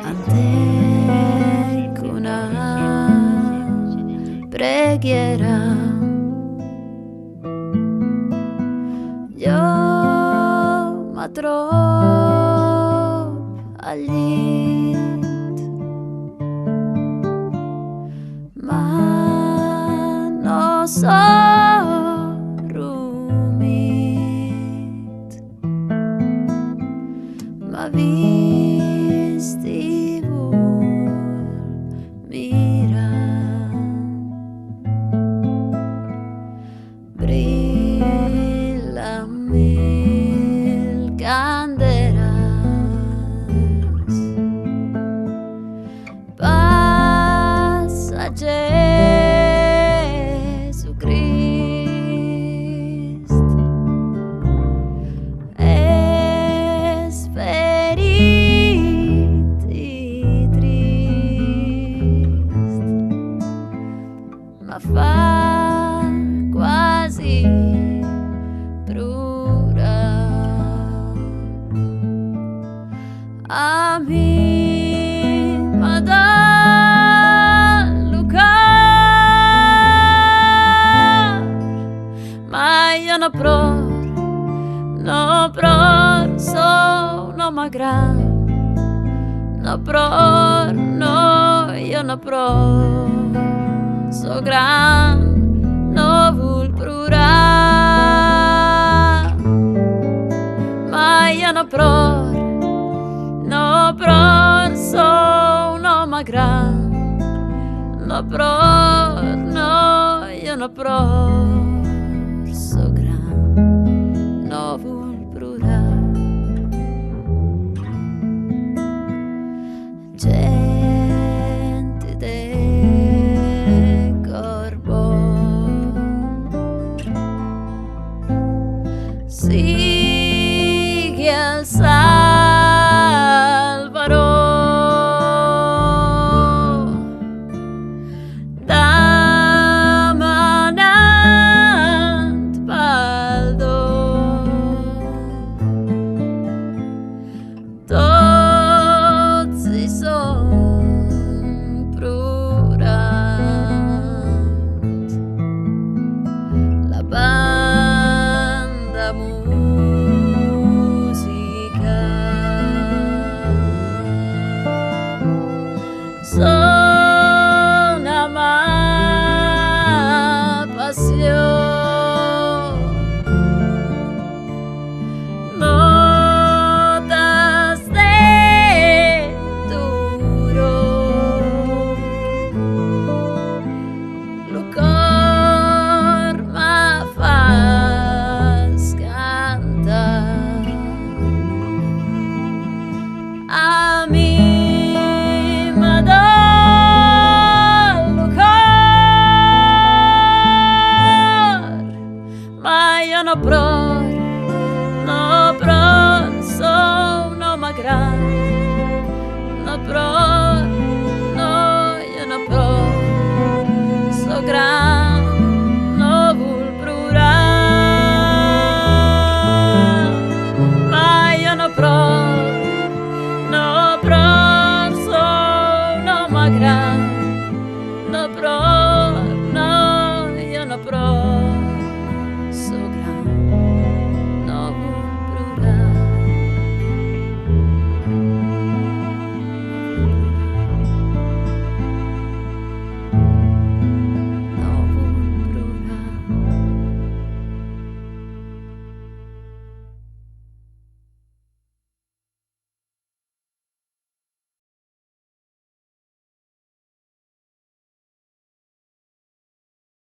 Ante una preghiera io m'atrop agli ma non so rumit ma visti mira brilla mil candelas passa Gesù Cristo es feriti trist ma fa quasi prura a me ma da lugar ma io no pror so no ma gran no pror no io no pror so gran no vul prurar ma io no pror so no ma gran no pror no io no pror so gran no vul prurar gente de corbo sigue al Salvador damanant baldo